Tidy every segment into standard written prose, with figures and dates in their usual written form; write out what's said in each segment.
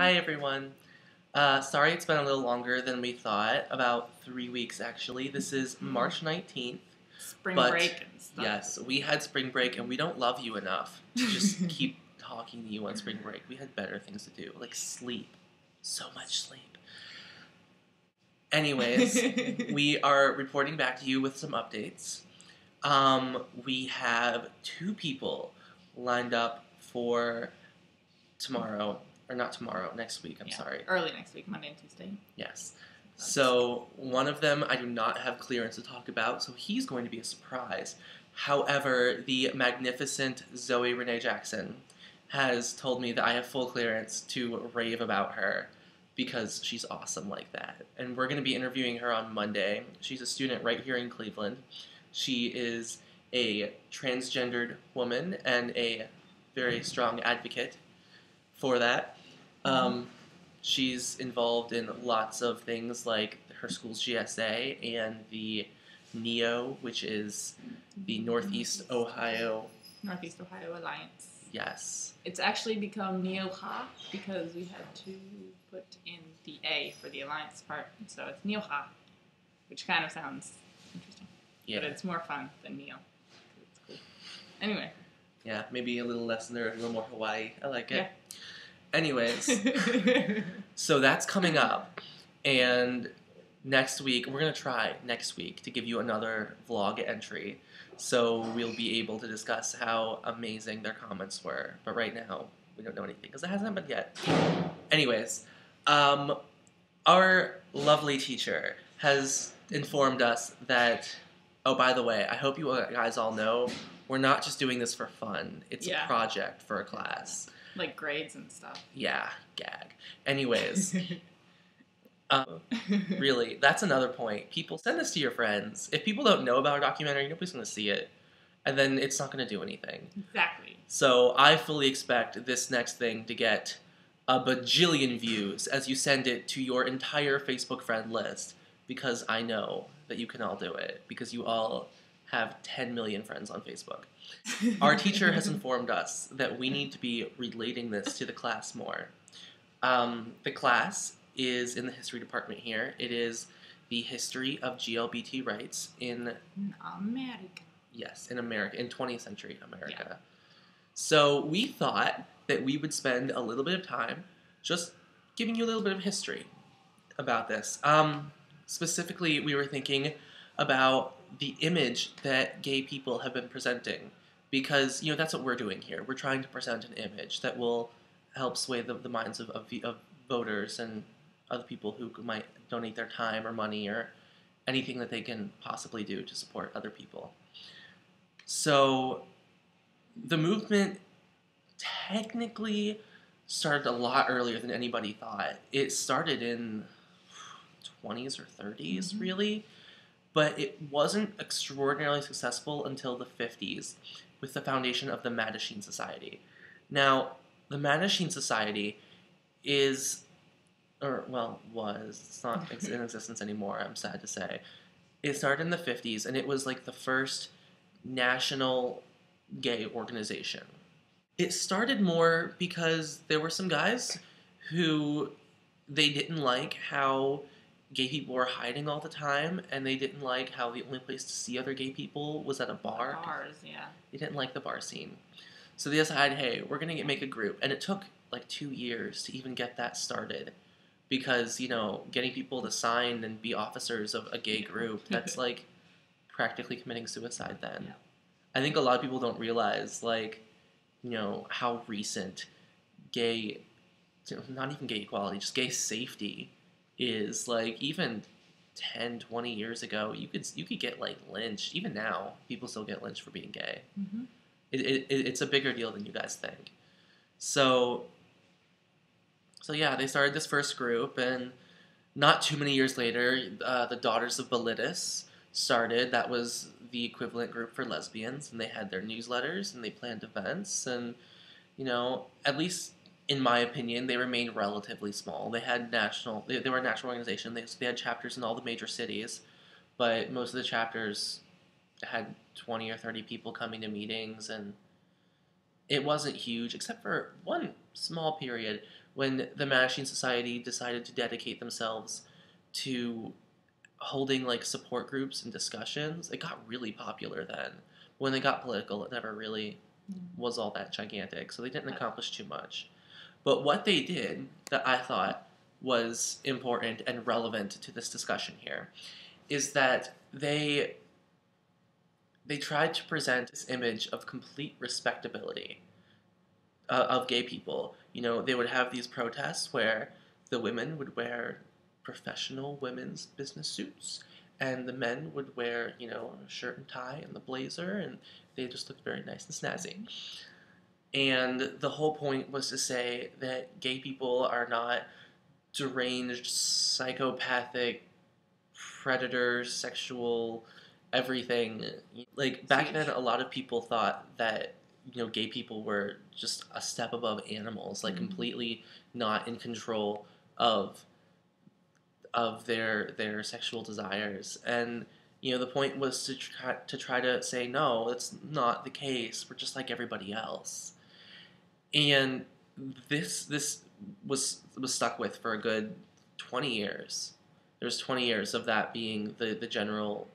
Hi everyone. Sorry it's been a little longer than we thought, about 3 weeks actually. This is March 19th. Spring But break and stuff. yes, we had spring break and we don't love you enough to just keep talking to you on spring break. We had better things to do, like sleep. So much sleep. Anyways, we are reporting back to you with some updates. We have 2 people lined up for tomorrow. Or not tomorrow, next week, I'm sorry. Early next week, Monday and Tuesday. Yes. So, one of them I do not have clearance to talk about, so he's going to be a surprise. However, the magnificent Zoe Renee Jackson has told me that I have full clearance to rave about her because she's awesome like that. And we're going to be interviewing her on Monday. She's a student right here in Cleveland. She is a transgendered woman and a very strong advocate for that. She's involved in lots of things like her school's GSA and the NEO, which is the Northeast Ohio Alliance. Yes. It's actually become NEOHA because we had to put in the A for the Alliance part. So it's NEOHA, which kind of sounds interesting. Yeah. But it's more fun than NEO. It's cool. Anyway. Yeah, maybe a little less nerd, a little more Hawaii. I like it. Yeah. Anyways, so that's coming up, and next week, we're going to try next week to give you another vlog entry, so we'll be able to discuss how amazing their comments were, but right now, we don't know anything, because it hasn't happened yet. Anyways, our lovely teacher has informed us that, oh, by the way, I hope you guys all know, we're not just doing this for fun, it's a project for a class. Like grades and stuff. Yeah, gag. Anyways, really, that's another point. People, send this to your friends. If people don't know about our documentary, nobody's going to see it. And then it's not going to do anything. Exactly. So I fully expect this next thing to get a bajillion views as you send it to your entire Facebook friend list. Because I know that you can all do it. Because you all have 10 million friends on Facebook. Our teacher has informed us that we need to be relating this to the class more. The class is in the history department here. It is the history of GLBT rights in America. Yes, in America, in 20th century America. Yeah. So we thought that we would spend a little bit of time just giving you a little bit of history about this. Specifically, we were thinking about the image that gay people have been presenting. Because, that's what we're doing here. We're trying to present an image that will help sway the minds of voters and other people who might donate their time or money or anything that they can possibly do to support other people. So, the movement technically started a lot earlier than anybody thought. It started in 20s or 30s, really. But it wasn't extraordinarily successful until the 50s with the foundation of the Mattachine Society. Now, the Mattachine Society was, it's not in existence anymore, I'm sad to say. It started in the 50s, and it was like the first national gay organization. It started more because there were some guys who they didn't like how gay people were hiding all the time, and they didn't like how the only place to see other gay people was at a bar. Bars, yeah. They didn't like the bar scene. So they decided, hey, we're going to make a group. And it took like 2 years to even get that started. Because, getting people to sign and be officers of a gay group, that's like practically committing suicide then. Yeah. I think a lot of people don't realize, how recent gay, not even gay equality, just gay safety is. Like, even 10, 20 years ago, you could get lynched. Even now, people still get lynched for being gay. Mm-hmm. It's a bigger deal than you guys think. So yeah, they started this first group, and not too many years later, the Daughters of Bilitis started. That was the equivalent group for lesbians, and they had their newsletters, and they planned events, and, at least in my opinion, they remained relatively small. They had they were a national organization. They had chapters in all the major cities, but most of the chapters had 20 or 30 people coming to meetings, and it wasn't huge, except for one small period when the Mattachine Society decided to dedicate themselves to holding like support groups and discussions, it got really popular then. When they got political, it never really was all that gigantic, so they didn't accomplish too much. But what they did that I thought was important and relevant to this discussion here is that they tried to present this image of complete respectability of gay people. You know, they would have these protests where the women would wear professional women's business suits, and the men would wear, you know, a shirt and tie and the blazer, and they just looked very nice and snazzy. And the whole point was to say that gay people are not deranged, psychopathic, predators, sexual, everything. Like back then, a lot of people thought that, you know, gay people were just a step above animals, like completely not in control of their sexual desires. And you know, the point was to try to say no, that's not the case. We're just like everybody else. And this was stuck with for a good 20 years. There's 20 years of that being the general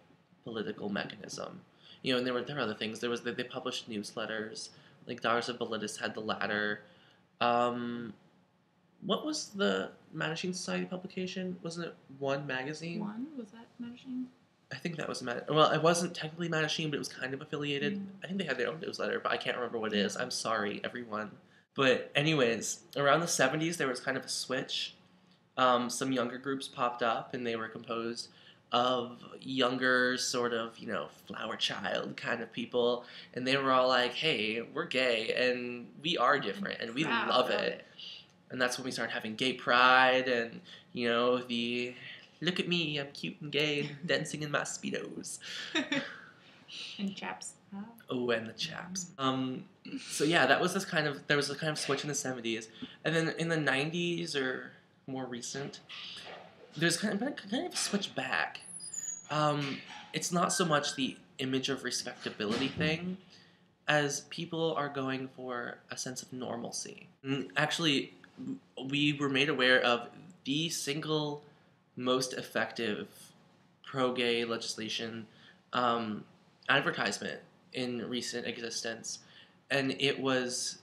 political mechanism. You know, and there were other things. They published newsletters. Like Daughters of Bilitis had the Ladder. What was the Mattachine Society publication? Wasn't it One Magazine? One? Was that Mattachine? I think that was well, it wasn't technically Mattachine, but it was kind of affiliated. I think they had their own newsletter, but I can't remember what it is. I'm sorry, everyone. But anyways, around the 70s, there was kind of a switch. Some younger groups popped up, and they were composed of younger, sort of, you know, flower child kind of people. And they were all like, hey, we're gay, and we are different, and we love it. And that's when we started having gay pride, and, you know, the look at me, I'm cute and gay, and dancing in my Speedos. And chaps. Oh, and the chaps. So yeah, there was a kind of switch in the 70s. And then in the 90s, or more recent, there's kind of a switch back. It's not so much the image of respectability thing, as people are going for a sense of normalcy. And actually, we were made aware of the single most effective pro-gay legislation advertisement in recent existence, and it was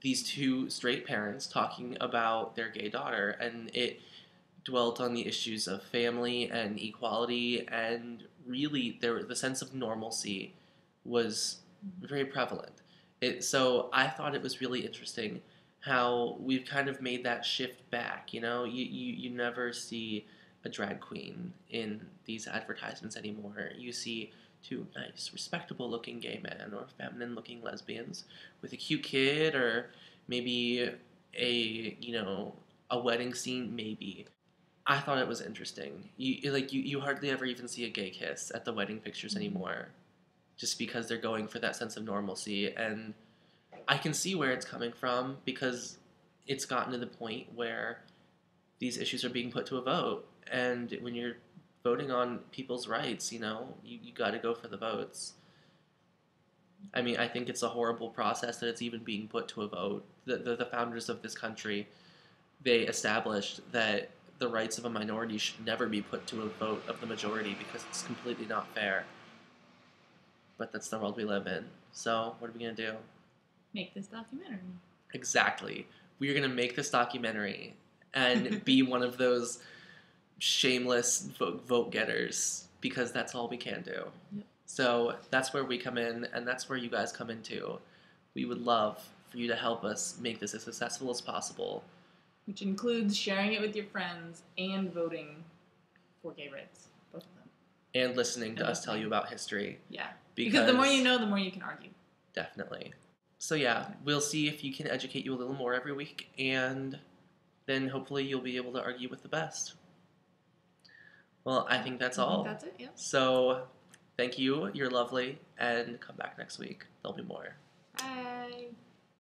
these two straight parents talking about their gay daughter, and it dwelt on the issues of family and equality, and really the sense of normalcy was very prevalent. So I thought it was really interesting how we've kind of made that shift back. You know, you never see a drag queen in these advertisements anymore. You see two nice, respectable-looking gay men or feminine-looking lesbians with a cute kid, or maybe a wedding scene, maybe. I thought it was interesting. You hardly ever even see a gay kiss at the wedding pictures anymore, just because they're going for that sense of normalcy. And I can see where it's coming from, because it's gotten to the point where these issues are being put to a vote, and when you're voting on people's rights, you know, you got to go for the votes. I mean, I think it's a horrible process that it's even being put to a vote. The founders of this country, they established that the rights of a minority should never be put to a vote of the majority, because it's completely not fair. But that's the world we live in. So what are we going to do? Make this documentary. Exactly. We are going to make this documentary and be one of those shameless vote getters, because that's all we can do. Yep. So that's where we come in, and that's where you guys come in too. We would love for you to help us make this as successful as possible. Which includes sharing it with your friends and voting for gay rights. Both of them. And listening to us tell you about history. Yeah. Because the more you know, the more you can argue. Definitely. So yeah, we'll see if you can educate you a little more every week, and then hopefully you'll be able to argue with the best. Well, I think that's all. That's it, yeah. So, thank you, you're lovely, and come back next week. There'll be more. Bye.